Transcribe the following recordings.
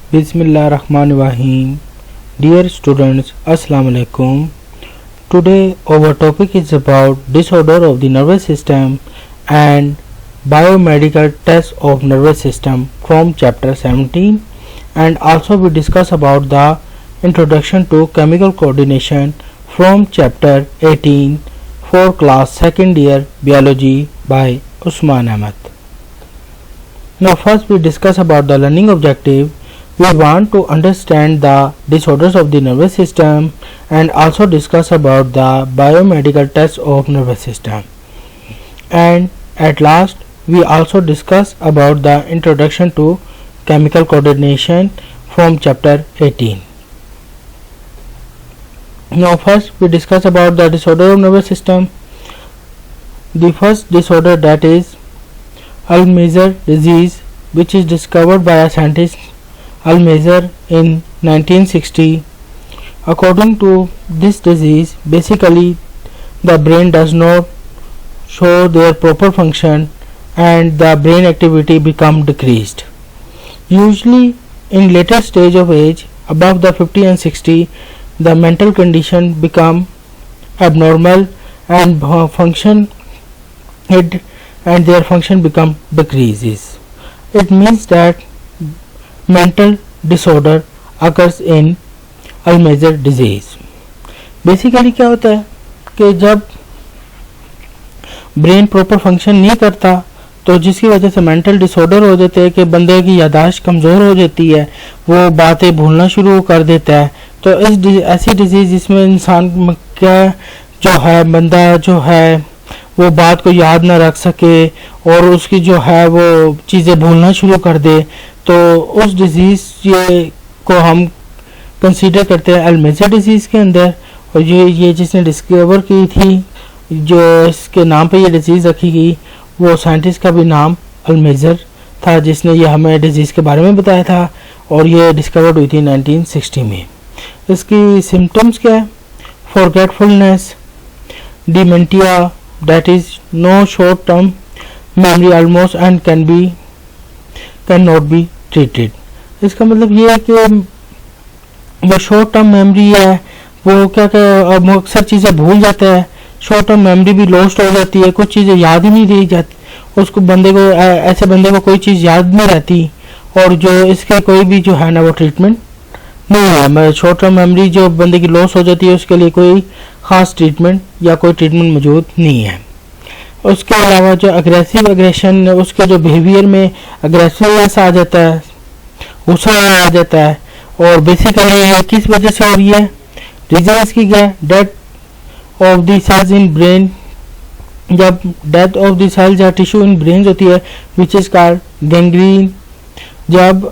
Bismillahirrahmanirrahim. Dear students, Assalamu alaikum. Today our topic is about disorder of the nervous system and biomedical tests of nervous system from chapter 17, and also we discuss about the introduction to chemical coordination from chapter 18 for class 2nd year biology by Usman Ahmed. Now first we discuss about the learning objective. We want to understand the disorders of the nervous system and also discuss about the biomedical tests of nervous system. And at last we also discuss about the introduction to chemical coordination from chapter 18. Now first we discuss about the disorder of nervous system. The first disorder, that is Alzheimer's disease, which is discovered by a scientist Alzheimer in 1960. According to this disease, basically the brain does not show their proper function and the brain activity become decreased. Usually in later stage of age, above the 50 and 60, the mental condition become abnormal and their function become decreases. It means that mental disorder occurs in Alzheimer's disease. Basically क्या होता है कि जब brain proper function नहीं करता तो जिसकी वजह से मेंटल डिसऑर्डर हो जाते हैं कि बंदे की याददाश्त कमज़ोर हो जाती है, वो बातें भूलना शुरू कर देता है. तो ऐसी डिजीज़ जिसमें इंसान क्या जो है बंदा जो है वो बात को याद ना रख सके और उसकी जो है वो चीज़ें भूलना शुरू कर दे, तो उस डिज़ीज़ को हम कंसीडर करते हैं अल्जाइमर डिजीज़ के अंदर. और ये जिसने डिस्कवर की थी, जो इसके नाम पे ये डिज़ीज़ रखी गई, वो साइंटिस्ट का भी नाम अल्जाइमर था जिसने ये हमें डिज़ीज़ के बारे में बताया था और ये डिस्कवर्ड हुई थी 1960 में. इसकी सिम्टम्स क्या है? Forgetfulness, dementia, that is no short term memory almost and can not be treated. इसका मतलब ये है कि वो शॉर्ट टर्म मेमोरी है, वो क्या अक्सर चीज़ें भूल जाता है. शॉर्ट टर्म मेमोरी भी लॉस्ट हो जाती है, कुछ चीज़ें याद ही नहीं रही जाती उसको, ऐसे बंदे को कोई चीज़ याद नहीं रहती. और जो इसके कोई भी जो है ना वो ट्रीटमेंट नहीं है. शॉर्ट टर्म मेमोरी जो बंदे की लॉस हो जाती है उसके लिए कोई ख़ास ट्रीटमेंट या कोई ट्रीटमेंट मौजूद नहीं है. उसके अलावा जो अग्रेशन, उसके जो बिहेवियर में अग्रेसिवनेस आ जाता है, गुस्सा आ जाता है. और बेसिकली किस वजह से हो रही है? रीजन इसकी क्या है? Death of the cells in brain. जब डेथ ऑफ द सेल्स या टिश्यू इन ब्रेन होती है विच इज कॉल्ड गैंग्रीन. जब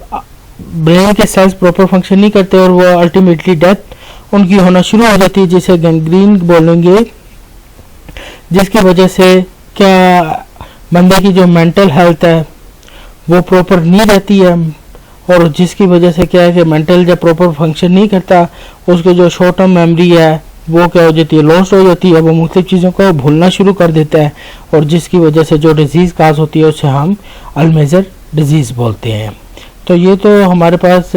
ब्रेन के सेल्स प्रॉपर फंक्शन नहीं करते और वो अल्टीमेटली डेथ उनकी होना शुरू हो जाती है, जिसे गैंग्रीन बोलेंगे. जिसकी वजह से क्या बंदे की जो मेंटल हेल्थ है वो प्रॉपर नहीं रहती है, और जिसकी वजह से क्या है कि मेंटल जब प्रॉपर फंक्शन नहीं करता उसके जो शॉर्ट टर्म मेमोरी है वो क्या हो जाती है? लॉस्ट हो जाती है. वो मुख्तलिफ चीज़ों को भूलना शुरू कर देता है और जिसकी वजह से जो डिजीज़ काज होती है उसे हम अल्जाइमर डिजीज़ बोलते हैं. तो ये तो हमारे पास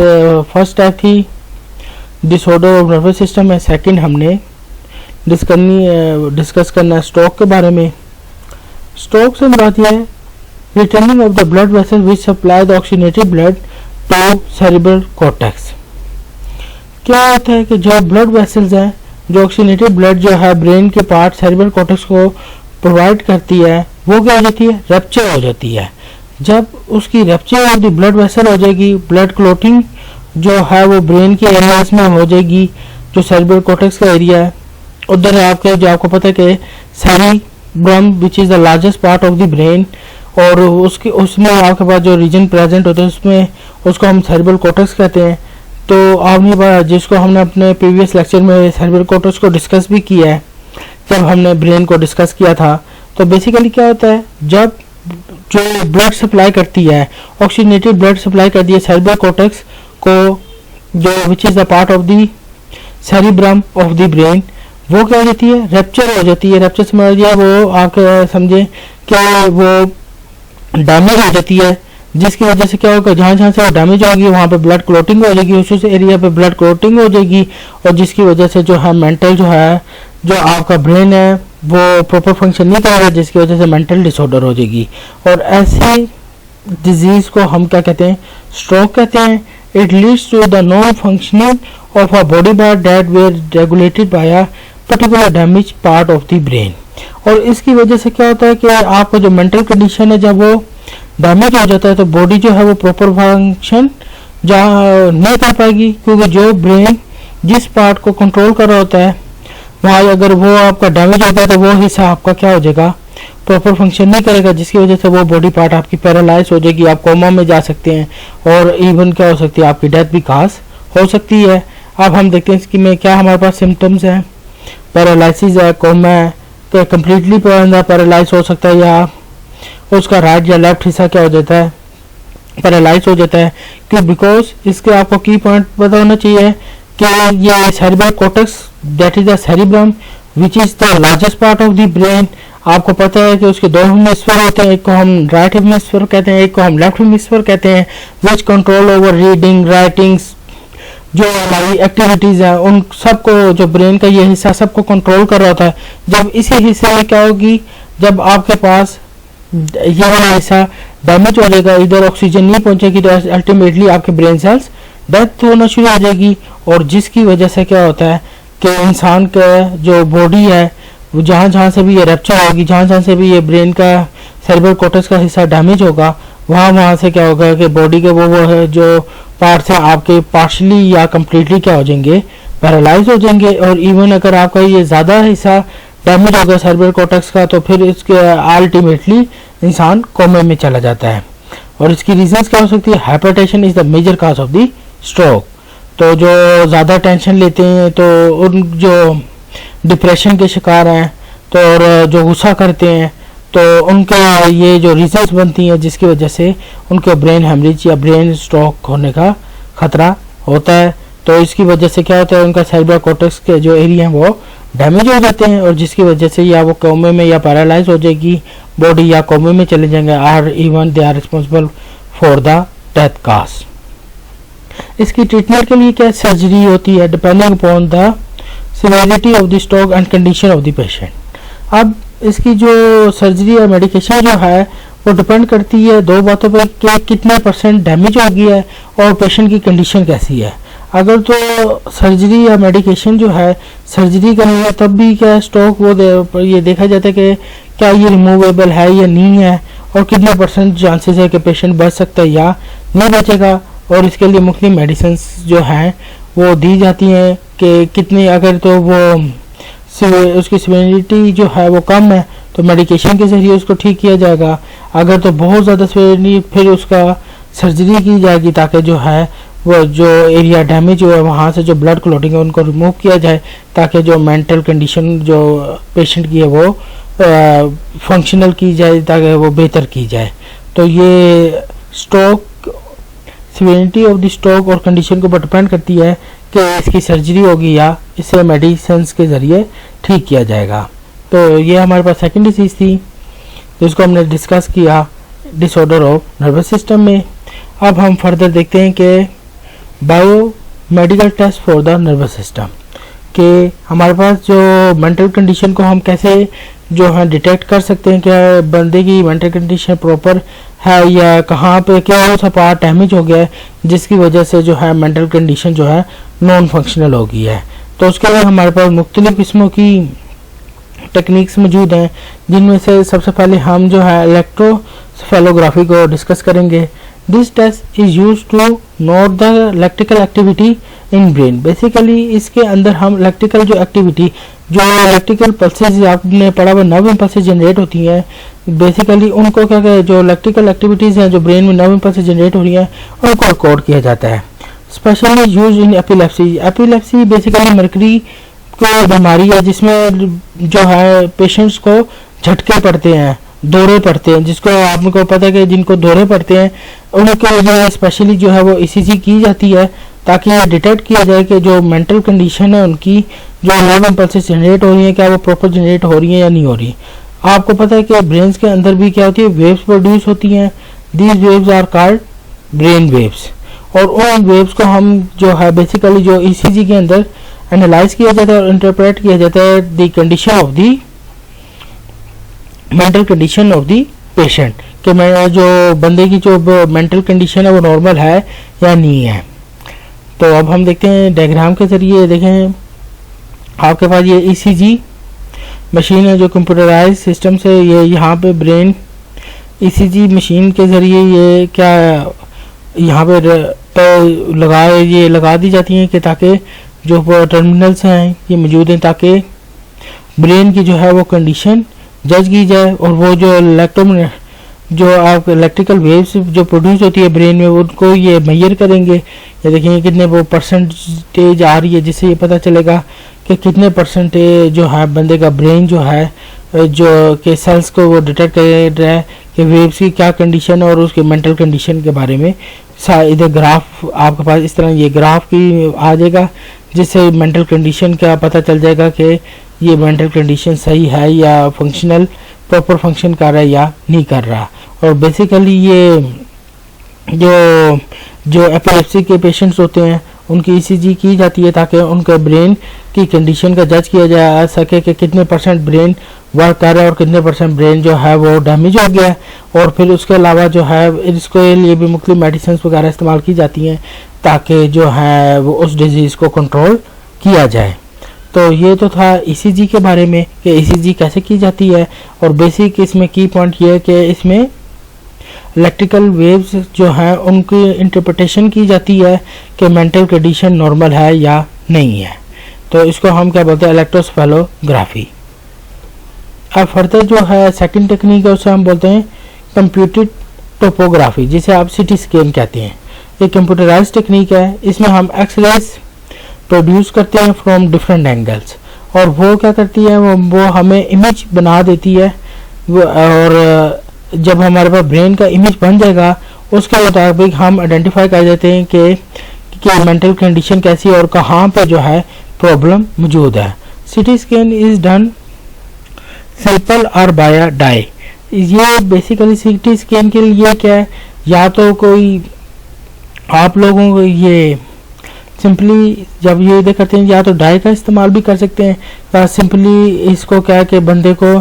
फर्स्ट टाइप थी डिसऑर्डर ऑफ नर्वस सिस्टम है. सेकंड हमने डिस्कस करना है स्ट्रोक के बारे में. स्ट्रोक से बात यह है returning of the blood vessel which supply the oxygenated blood to cerebral cortex. क्या होता है कि जो ब्लड वेसल्स हैं, जो ऑक्सीजनेटेड ब्लड जो है ब्रेन के पार्ट सेरिब्रल कॉर्टेक्स को प्रोवाइड करती है, वो क्या हो जाती है? रप्चर हो जाती है. जब उसकी rupture of the blood vessel हो जाएगी, ब्लड क्लोटिंग जो है वो ब्रेन के एरियाज में हो जाएगी. जो सेरिब्रल कॉर्टेक्स का एरिया है उधर आपको पता है कि cerebrum which is the largest part of the brain, और उसमें आपके पास जो रीजन प्रेजेंट होता है उसमें उसको हम सेरिब्रल कॉर्टेक्स कहते हैं. तो आपने जिसको हमने अपने प्रीवियस लेक्चर में सेरिब्रल कॉर्टेक्स को डिस्कस भी किया है जब हमने ब्रेन को डिस्कस किया था. तो बेसिकली क्या होता है, जब जो ब्लड सप्लाई करती है, ऑक्सीजनेटेड ब्लड सप्लाई करती है सेरिब्रल कॉर्टेक्स को, जो which is the part of the cerebrum of the brain, वो क्या हो जाती है? रप्चर हो जाती है. रप्चर समझ लिया, वो आप समझे क्या वो डैमेज हो जाती है. जिसकी वजह से क्या होगा, जहाँ जहाँ से वो डैमेज होगी वहाँ पे ब्लड क्लोटिंग हो जाएगी, उस एरिया पे ब्लड क्लोटिंग हो जाएगी, और जिसकी वजह से जो है मेंटल जो है, जो आपका ब्रेन है वो प्रॉपर फंक्शन नहीं करेगा, जिसकी वजह से मेंटल डिसऑर्डर हो जाएगी। और ऐसी डिजीज को हम क्या कहते हैं, स्ट्रोक कहते हैं। It leads to the non functioning of a body part that were regulated by a particular damage part of the brain. और इसकी वजह से क्या होता है कि आपका जो मेंटल कंडीशन है, जब वो डैमेज हो जाता है तो बॉडी जो है वो प्रॉपर फंक्शन नहीं कर पाएगी, क्योंकि जो ब्रेन जिस पार्ट को कंट्रोल कर रहा होता है वहाँ अगर वो आपका डैमेज होता है तो वो हिस्सा आपका क्या हो जाएगा, प्रॉपर फंक्शन नहीं करेगा, जिसकी वजह से वो बॉडी पार्ट आपकी पैरालाइज हो जाएगी, आप कोमा में जा सकते हैं, और इवन क्या हो सकती है, आपकी डेथ भी खास हो सकती है। अब हम देखते हैं इसकी में क्या हमारे पास सिम्टम्स हैं। पैरालिसिस है, कोमा है, तो कम्प्लीटली पैरालाइज हो सकता है, या उसका राइट या लेफ्ट हिस्सा क्या हो जाता है, पैरालाइज हो जाता है। क्यों? बिकॉज इसके आपको की पॉइंट पता होना चाहिए कि ये cerebral cortex that is the cerebrum which is the largest part of the brain. आपको पता है कि उसके दो हेमिस्फीयर होते हैं, एक को हम राइट हेमिस्फीयर कहते हैं, एक को हम लेफ्ट हेमिस्फीयर कहते हैं, which control over reading, writings, जो हमारी एक्टिविटीज है उन सबको, जो ब्रेन का ये हिस्सा सबको कंट्रोल कर रहा होता है। जब इसी हिस्से में क्या होगी, जब आपके पास ये वाला हिस्सा डैमेज हो जाएगा, इधर ऑक्सीजन नहीं पहुंचेगी, तो अल्टीमेटली आपके ब्रेन सेल्स डेथ होना शुरू हो जाएगी। और जिसकी वजह से क्या होता है कि इंसान का जो बॉडी है वो जहाँ जहाँ से भी ये रैप्चर होगी, जहाँ जहाँ से भी ये ब्रेन का सेरिब्रल कॉर्टेक्स का हिस्सा डैमेज होगा, वहाँ से क्या होगा कि बॉडी के वो है जो पार्ट्स हैं आपके पार्शली या कम्प्लीटली क्या हो जाएंगे, पैरालाइज हो जाएंगे। और इवन अगर आपका ये ज़्यादा हिस्सा डैमेज होगा सेरिब्रल कॉर्टेक्स का, तो फिर इसके अल्टीमेटली इंसान कोमे में चला जाता है। और इसकी रीजंस क्या हो सकती है, hypertension is the major cause of the stroke. तो जो ज़्यादा टेंशन लेते हैं, तो उन जो डिप्रेशन के शिकार हैं, तो और जो गुस्सा करते हैं, तो उनके ये जो रीजंस बनती हैं जिसकी वजह से उनके ब्रेन हेमरेज या ब्रेन स्ट्रोक होने का खतरा होता है। तो इसकी वजह से क्या होता है, उनका सेरिब्रल कॉर्टेक्स के जो एरिया हैं वो डैमेज हो जाते हैं, और जिसकी वजह से या वो कोमे में या पैरालाइज हो जाएगी बॉडी, या कोमे में चले जाएंगे, or even they are responsible for the death cause. इसकी ट्रीटमेंट के लिए क्या सर्जरी होती है, depending upon the severity of the stroke and condition of the patient. अब इसकी जो सर्जरी और मेडिकेशन जो है वो डिपेंड करती है दो बातों पर, कि कितने % डैमेज हो गया है और पेशेंट की कंडीशन कैसी है। अगर तो सर्जरी या मेडिकेशन जो है, सर्जरी करेंगे तब भी क्या स्ट्रोक वो ये देखा जाता है कि क्या ये रिमूवेबल है या नहीं है, और कितने % चांसेस है कि पेशेंट बच सकता है या नहीं बचेगा। और इसके लिए मुख्तलिफ मेडिसिन जो हैं वो दी जाती हैं कि कितनी, अगर तो वो उसकी सिवियरिटी जो है वो कम है तो मेडिकेशन के जरिए उसको ठीक किया जाएगा। अगर तो बहुत ज़्यादा सिवियरिटी, फिर उसका सर्जरी की जाएगी ताकि जो है वो जो एरिया डैमेज हुआ है वहाँ से जो ब्लड क्लॉटिंग है उनको रिमूव किया जाए, ताकि जो मेंटल कंडीशन जो पेशेंट की है वो फंक्शनल की जाए, ताकि वो बेहतर की जाए। तो ये stroke, severity of the stroke और कंडीशन को डिपेंड करती है कि इसकी सर्जरी होगी या इसे मेडिसिन के ज़रिए ठीक किया जाएगा। तो ये हमारे पास सेकंड डिसीज़ थी जिसको हमने डिस्कस किया, डिसऑर्डर ऑफ नर्वस सिस्टम में। अब हम फर्दर देखते हैं कि bio medical test for the nervous system, कि हमारे पास जो मेंटल कंडीशन को हम कैसे जो है डिटेक्ट कर सकते हैं, क्या बंदे की मेंटल कंडीशन प्रॉपर है या कहाँ पे क्या सा पार्ट डैमेज हो गया है जिसकी वजह से जो है मेंटल कंडीशन जो है नॉन फंक्शनल हो गई है। तो उसके लिए हमारे पास मुख्तलिफ किस्मों की टेक्निक्स मौजूद हैं, जिनमें से सबसे पहले हम जो है इलेक्ट्रोसेफेलोग्राफी को डिस्कस करेंगे। This test is use to note the electrical activity in brain. Basically इसके अंदर हम इलेक्ट्रिकल जो एक्टिविटी, जो इलेक्ट्रिकल पल्सेज आपने पढ़ा हुआ नर्व इम्पल्सेस जनरेट होती हैं, बेसिकली उनको क्या कहते हैं, जो इलेक्ट्रिकल एक्टिविटीज़ हैं जो ब्रेन में नर्व इम्पल्सेस जनरेट हो रही हैं उनको रिकॉर्ड किया जाता है। Specially use in epilepsy. Epilepsy basically mercury को बीमारी है जिसमें जो है पेशेंट्स को झटके पड़ते हैं, दौरे पड़ते हैं, जिसको आपको पता है कि जिनको दौरे पड़ते हैं उनके जो है स्पेशली जो है वो ईसीजी की जाती है ताकि ये डिटेक्ट किया जाए कि जो मेंटल कंडीशन है उनकी जो नर्व इम्पल्सेस जनरेट हो रही है क्या वो प्रॉपर जनरेट हो रही है या नहीं हो रही। आपको पता है कि ब्रेन के अंदर भी क्या होती है, वेव्स प्रोड्यूस होती हैं these waves are called brain waves. और उन वेव्स को हम जो है बेसिकली जो ईसीजी के अंदर एनालाइज किया जाता है और इंटरप्रेट किया जाता है the condition of the mental condition of the patient, कि मैं जो बंदे की जो मेंटल कंडीशन है वो नॉर्मल है या नहीं है। तो अब हम देखते हैं डायग्राम के जरिए। देखें आपके पास ये ईसीजी मशीन है जो कंप्यूटराइज सिस्टम से ये यहाँ पे ब्रेन ईसीजी मशीन के ज़रिए ये क्या यहाँ पे लगा दी जाती हैं कि ताकि जो टर्मिनल्स हैं ये मौजूद हैं ताकि ब्रेन की जो है वो कंडीशन जज की जाए और वो जो आप इलेक्ट्रिकल वेव्स जो प्रोड्यूस होती है ब्रेन में उनको ये मेजर करेंगे। ये देखेंगे कितने वो परसेंटेज आ रही है, जिससे ये पता चलेगा कि कितने परसेंटेज जो है बंदे का ब्रेन जो है जो के सेल्स को वो डिटेक्ट कर रहा है कि वेव्स की क्या कंडीशन और उसके मेंटल कंडीशन के बारे में। इधर ग्राफ आपके पास इस तरह ये ग्राफ की आ जाएगा, जिससे मेंटल कंडीशन का पता चल जाएगा कि ये मेंटल कंडीशन सही है या फंक्शनल प्रॉपर फंक्शन कर रहा है या नहीं कर रहा। और बेसिकली ये जो एपिलेप्सी के पेशेंट्स होते हैं उनकी ईसीजी की जाती है ताकि उनके ब्रेन की कंडीशन का जज किया जा सके कि कितने परसेंट ब्रेन वर्क कर रहा है और कितने परसेंट ब्रेन जो है वो डैमेज हो गया है। और फिर उसके अलावा जो है इसके लिए भी मुख्तलिफ मेडिसिन वगैरह इस्तेमाल की जाती हैं ताकि जो है वो उस डिजीज़ को कंट्रोल किया जाए। तो ये तो था ईसीजी के बारे में कि ईसीजी कैसे की जाती है। और बेसिक इसमें की पॉइंट ये है कि इसमें इलेक्ट्रिकल वेव्स जो हैं उनकी इंटरप्रिटेशन की जाती है कि मेंटल कंडीशन नॉर्मल है या नहीं है। तो इसको हम क्या बोलते हैं, इलेक्ट्रोसेफेलोग्राफी। अब फर्दर जो है सेकंड टेक्निक है उसे हम बोलते हैं कंप्यूटेड टोपोग्राफी, जिसे आप सिटी स्कैन कहते हैं। ये कंप्यूटराइज टेक्निक है, इसमें हम एक्सरेज प्रोड्यूस करते हैं फ्रॉम डिफरेंट एंगल्स और वो क्या करती है वो हमें इमेज बना देती है। और जब हमारे पास ब्रेन का इमेज बन जाएगा उसके मुताबिक हम आइडेंटिफाई कर देते हैं कि मेंटल कंडीशन कैसी है और कहाँ पे जो है प्रॉब्लम मौजूद है। CT scan is done simple और बाय डाई। ये बेसिकली सिटी स्कैन के लिए क्या है, या तो कोई आप लोगों को ये सिंपली जब ये देख करते हैं या तो डाई का इस्तेमाल भी कर सकते हैं या सिंपली इसको क्या है कि बंदे को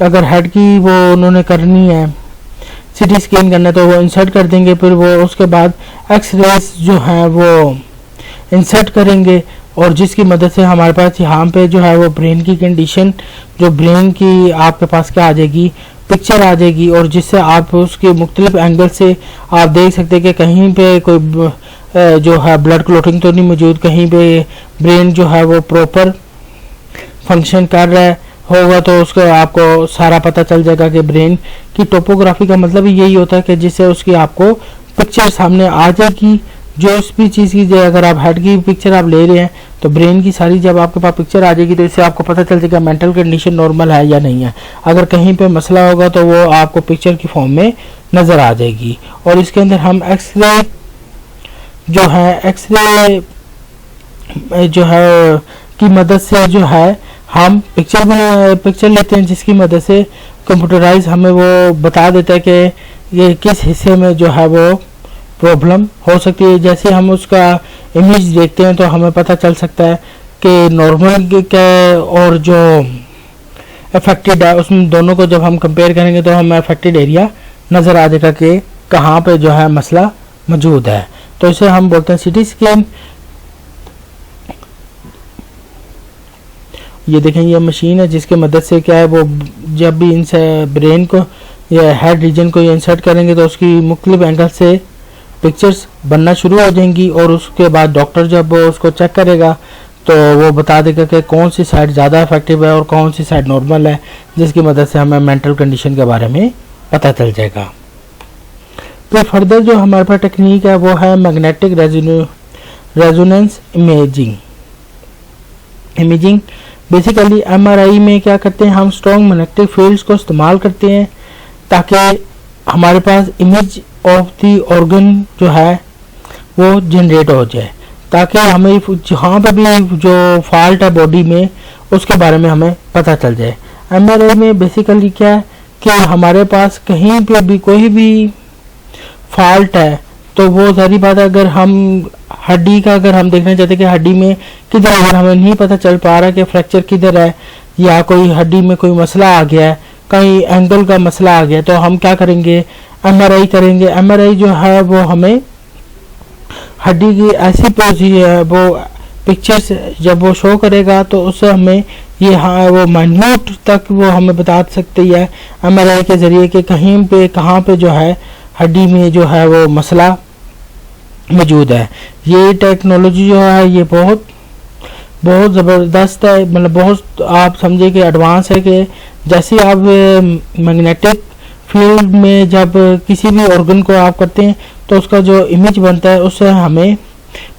अगर हेड की वो उन्होंने करनी है सिटी स्कैन करना है तो वो इंसर्ट कर देंगे, फिर वो उसके बाद एक्सरेज जो है वो इंसर्ट करेंगे और जिसकी मदद से हमारे पास यहाँ पे जो है वो ब्रेन की कंडीशन जो ब्रेन की आपके पास क्या आ जाएगी, पिक्चर आ जाएगी। और जिससे आप उसके मुख्तलिफ एंगल से आप देख सकते हैं कि कहीं पे कोई जो है ब्लड क्लोटिंग तो नहीं मौजूद, कहीं पे ब्रेन जो है वो प्रॉपर फंक्शन कर रहा है होगा, तो उसको आपको सारा पता चल जाएगा कि ब्रेन की टोपोग्राफी का मतलब यही होता है कि जिससे उसकी आपको पिक्चर सामने आ जाएगी। जो इस भी चीज़ की अगर आप हेड की पिक्चर आप ले रहे हैं तो ब्रेन की सारी जब आपके पास पिक्चर आ जाएगी तो इससे आपको पता चल जाएगा मेंटल कंडीशन नॉर्मल है या नहीं है। अगर कहीं पे मसला होगा तो वो आपको पिक्चर की फॉर्म में नज़र आ जाएगी। और इसके अंदर हम एक्सरे जो है की मदद से जो है हम पिक्चर लेते हैं, जिसकी मदद से कंप्यूटराइज हमें वो बता देता है कि ये किस हिस्से में जो है वो प्रॉब्लम हो सकती है। जैसे हम उसका इमेज देखते हैं तो हमें पता चल सकता है कि नॉर्मल क्या और जो अफेक्टेड है उसमें दोनों को जब हम कंपेयर करेंगे तो हमें अफेक्टेड एरिया नज़र आ जाएगा कि कहाँ पे जो है मसला मौजूद है। तो इसे हम बोलते हैं सिटी स्कैन। ये देखें ये मशीन है जिसके मदद से क्या है वो जब भी इनसे ब्रेन को या हेड रीजन को इंसर्ट करेंगे तो उसकी मुख्तलिफ एंगल से पिक्चर्स बनना शुरू हो जाएंगी और उसके बाद डॉक्टर जब उसको चेक करेगा तो वो बता देगा कि कौन सी साइड ज़्यादा इफेक्टिव है और कौन सी साइड नॉर्मल है, जिसकी मदद से हमें मेंटल कंडीशन के बारे में पता चल जाएगा। फिर फर्दर जो हमारे पास टेक्निक है वो है magnetic resonance imaging. Basically MRI में क्या करते हैं हम स्ट्रॉन्ग मैग्नेटिक फील्ड्स को इस्तेमाल करते हैं ताकि हमारे पास इमेज ऑफ द ऑर्गन जो है वो जनरेट हो जाए, ताकि हमें जहाँ पर भी जो फॉल्ट है बॉडी में उसके बारे में हमें पता चल जाए। एमआरआई में बेसिकली क्या है कि हमारे पास कहीं पे भी कोई भी फॉल्ट है तो वो सारी बात है, अगर हम हड्डी का अगर हम देखना चाहते हैं कि हड्डी में किधर, अगर हमें नहीं पता चल पा रहा कि फ्रैक्चर किधर है या कोई हड्डी में कोई मसला आ गया है, कहीं एंगल का मसला आ गया, तो हम क्या करेंगे, एमआरआई करेंगे। एमआरआई जो है वो हमें हड्डी की ऐसी पोजीशन, वो पिक्चर्स जब वो शो करेगा तो उससे हमें ये वो माइन्यूट तक वो हमें बता सकती है एमआरआई के ज़रिए कि कहीं पे कहाँ पे जो है हड्डी में जो है वो मसला मौजूद है। ये टेक्नोलॉजी जो है ये बहुत बहुत ज़बरदस्त है, मतलब बहुत आप समझे कि एडवांस है कि जैसे आप मैग्नेटिक फील्ड में जब किसी भी ऑर्गन को आप करते हैं तो उसका जो इमेज बनता है उससे हमें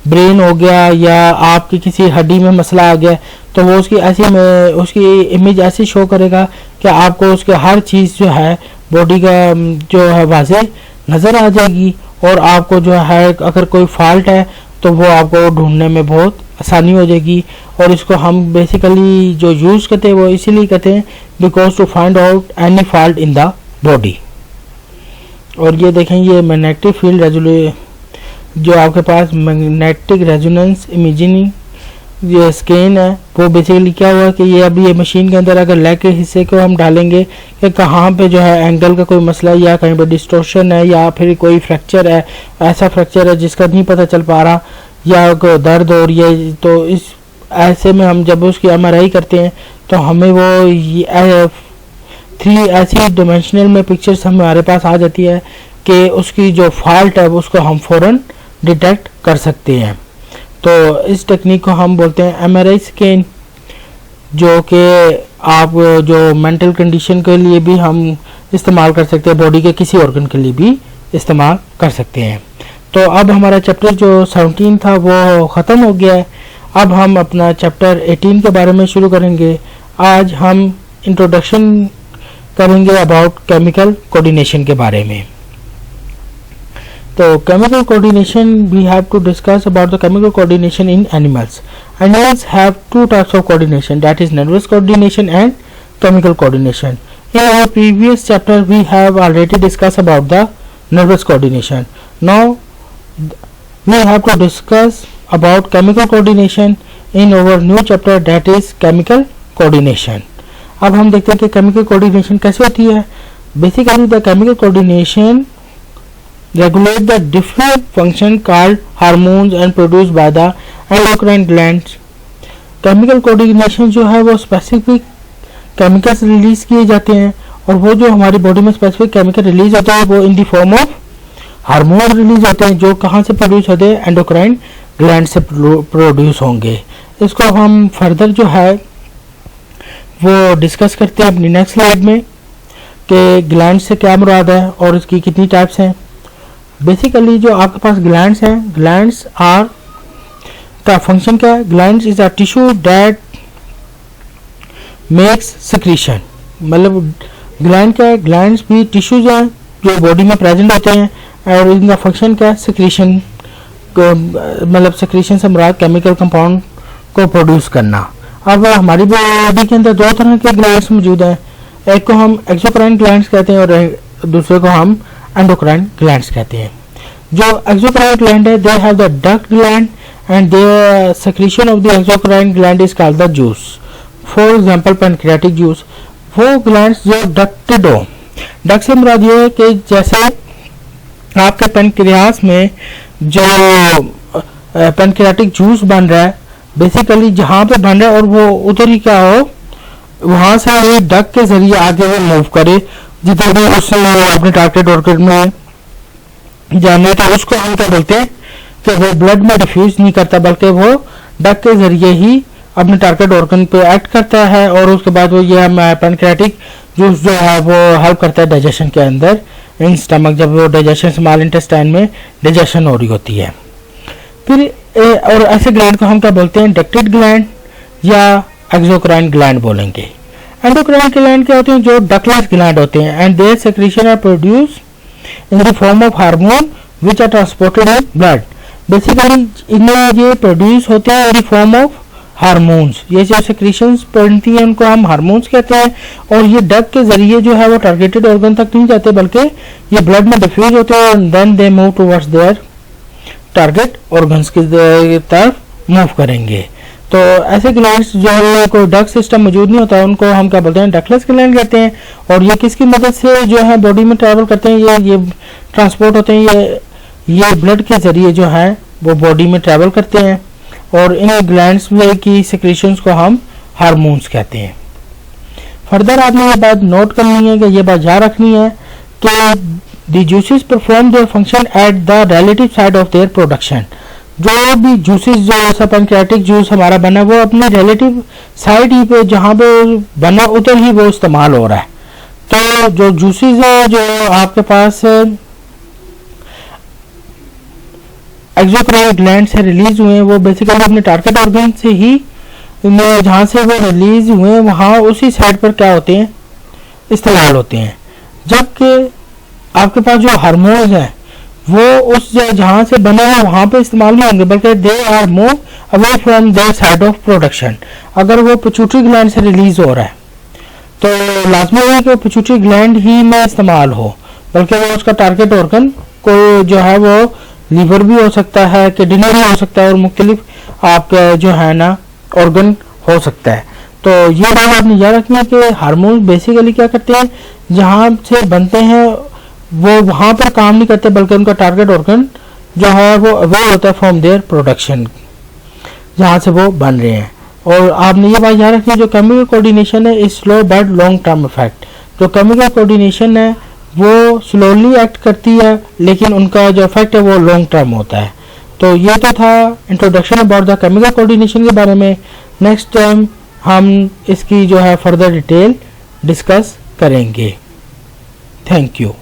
ब्रेन हो गया या आपकी किसी हड्डी में मसला आ गया तो वो उसकी इमेज ऐसी शो करेगा कि आपको उसके हर चीज़ जो है बॉडी का जो है वाज़ेह नज़र आ जाएगी, और आपको जो है अगर कोई फॉल्ट है तो वो आपको ढूंढने में बहुत आसानी हो जाएगी। और इसको हम बेसिकली जो यूज़ करते हैं वो इसीलिए करते हैं because to find out any fault in the body. और ये देखें, ये मैग्नेटिक फील्ड जो आपके पास मैग्नेटिक रेजोनेंस इमेजिंग ये स्कैन है, वो बेसिकली क्या हुआ कि ये अभी ये मशीन के अंदर अगर लेग के हिस्से को हम डालेंगे कि कहाँ पे जो है एंगल का कोई मसला है या कहीं पर डिस्टॉर्शन है या फिर कोई फ्रैक्चर है, ऐसा फ्रैक्चर है जिसका नहीं पता चल पा रहा या कोई दर्द हो रही है, तो इस ऐसे में हम जब उसकी एमआरआई करते हैं तो हमें वो 3 ऐसी डिमेंशनल में पिक्चर्स हमारे पास आ जाती है कि उसकी जो फॉल्ट है उसको हम फ़ौरन डिटेक्ट कर सकते हैं। तो इस टेक्निक को हम बोलते हैं एमआरआई स्कैन, जो कि आप जो मेंटल कंडीशन के लिए भी हम इस्तेमाल कर सकते हैं, बॉडी के किसी ऑर्गन के लिए भी इस्तेमाल कर सकते हैं। तो अब हमारा चैप्टर जो 17 था वो ख़त्म हो गया है। अब हम अपना चैप्टर 18 के बारे में शुरू करेंगे। आज हम इंट्रोडक्शन करेंगे अबाउट केमिकल कोऑर्डिनेशन के बारे में। तो chemical coordination, we have to discuss about the chemical coordination in animals. Animals have 2 types of coordination, that is nervous coordination and chemical coordination. In our previous chapter we have already discussed about the nervous coordination. Now we have to discuss about chemical coordination in our new chapter, that is chemical coordination. अब हम देखते हैं कि chemical coordination कैसे होती है। Basically the chemical coordination regulate the different function called hormones and produced by the endocrine glands. Chemical coordination जो है वो स्पेसिफिक केमिकल्स रिलीज किए जाते हैं, और वो जो हमारी बॉडी में स्पेसिफिक केमिकल रिलीज होते हैं वो इन the form of hormone release होते हैं, जो कहाँ से प्रोड्यूस होते हैं, एंडोक्राइन ग्लैंड से प्रोड्यूस होंगे। इसको हम फर्दर जो है वो डिस्कस करते हैं अपनी नेक्स्ट स्लाइड में कि ग्लैंड से क्या मुराद है और इसकी कितनी टाइप्स हैं। बेसिकली जो आपके पास ग्लैंड्स हैं, ग्लैंड्स आर का फंक्शन क्या है, glands is a tissue that makes secretion. मतलब ग्लैंड क्या है, ग्लैंड्स भी टिश्यूज हैं जो बॉडी में प्रेजेंट होते हैं, और इनका फंक्शन क्या है, सिक्रीशन, मतलब सिक्रीशन से मुराद केमिकल कंपाउंड को प्रोड्यूस करना। अब हमारी बॉडी के अंदर 2 तरह के ग्लैंड्स मौजूद हैं, एक को हम एक्सोक्राइन ग्लैंड्स कहते हैं और दूसरे को हम एंडोक्राइन ग्लैंड्स कहते हैं। जो एक्सोक्राइन ग्लैंड है, they have the duct gland and the secretion of the exocrine gland is called the juice. For example pancreatic juice, वो ग्लैंड्स जो डक्टेड हो, डक्ट से मुराद ये है कि जैसे आपके पैनक्रियास में जो पैनक्रियाटिक जूस बन रहा है, बेसिकली जहाँ पे बन रहा है और वो उधर ही क्या हो, वहाँ से ये डक्ट के जरिए आगे वो मूव करे जिधर भी उससे अपने टारगेट ऑर्गन में जाने, तो उसको हम क्या बोलते हैं कि वो ब्लड में डिफ्यूज नहीं करता बल्कि वो डक्ट के जरिए ही अपने टारगेट ऑर्गन पे एक्ट करता है, और उसके बाद वो ये पैनक्रियाटिक जूस जो है वो हेल्प करता है डाइजेशन के अंदर इन स्टमक, जब वो डाइजेशन स्मॉल इंटेस्टाइन में डाइजेशन हो रही होती है। फिर और ऐसे ग्लैंड को हम क्या बोलते हैं, डक्टेड ग्लैंड या एक्सोक्राइन ग्लैंड बोलेंगे। एंडोक्राइन ग्लैंड क्या होते हैं, जो डक्टलेस ग्लैंड होते हैं, and their secretion are produce in the form of hormone which are transported in blood. Basically इनमें ये प्रोड्यूस होते हैं in the form of hormones, ये जो सिक्रीशंस बनती हैं उनको हम हार्मोन्स कहते हैं, और ये डग के जरिए जो है वो टारगेटेड ऑर्गन तक नहीं जाते बल्कि ये ब्लड में डिफ्यूज होते हैं and then they move towards their target organs की तरफ मूव करेंगे। तो ऐसे ग्लैंड्स जो है कोई डग सिस्टम मौजूद नहीं होता उनको हम क्या बोलते हैं, डक्टलेस ग्लैंड कहते हैं। और ये किसकी मदद से जो है बॉडी में ट्रैवल करते हैं, ये ट्रांसपोर्ट होते हैं, ये ब्लड के जरिए जो है वो बॉडी में ट्रैवल करते हैं, और इन ग्लैंड्स में की सिक्रीशंस को हम हार्मोन्स कहते हैं। फर्दर आपने ये बात नोट करनी है कि ये बात याद रखनी है कि the juices perform their function at the relative side of their production. जो भी जूसेस जो ऐसा पैंक्रियाटिक जूस हमारा बना वो अपनी रिलेटिव साइड ही पे जहाँ पे बना उधर ही वो इस्तेमाल हो रहा है। तो जो जूसेस है जो आपके पास एक्सोक्राइन ग्लैंड से रिलीज हुए हैं वो बेसिकली अपने टारगेट ऑर्गन से ही जहाँ से वो रिलीज हुए वहाँ उसी साइड पर क्या होते हैं, इस्तेमाल होते हैं। जबकि आपके पास जो हार्मोन्स हैं वो उस जहाँ से बने हैं वहाँ पे इस्तेमाल नहीं होंगे बल्कि they are move away from their side of production. अगर वो पिट्यूटरी ग्लैंड से रिलीज हो रहा है तो लाजमी है कि पिट्यूटरी ग्लैंड ही में इस्तेमाल हो, बल्कि वो उसका टारगेट ऑर्गन को जो है वो लीवर भी हो सकता है, किडनी भी हो सकता है, और मुख्तलिफ आपका जो है ना ऑर्गन हो सकता है। तो ये बात आपने याद रखनी है कि हार्मोन बेसिकली क्या करते हैं, जहाँ से बनते हैं वो वहाँ पर काम नहीं करते बल्कि उनका टारगेट ऑर्गन जो है वो अवे होता है फ्रॉम देयर प्रोडक्शन, जहाँ से वो बन रहे हैं। और आपने ये बात याद रखनी है जो केमिकल कोऑर्डिनेशन है is slow but long term effect. जो केमिकल कोऑर्डिनेशन है वो स्लोली एक्ट करती है लेकिन उनका जो इफेक्ट है वो लॉन्ग टर्म होता है। तो ये तो था introduction about the chemical coordination के बारे में। नेक्स्ट टाइम हम इसकी जो है फर्दर डिटेल डिस्कस करेंगे। Thank you.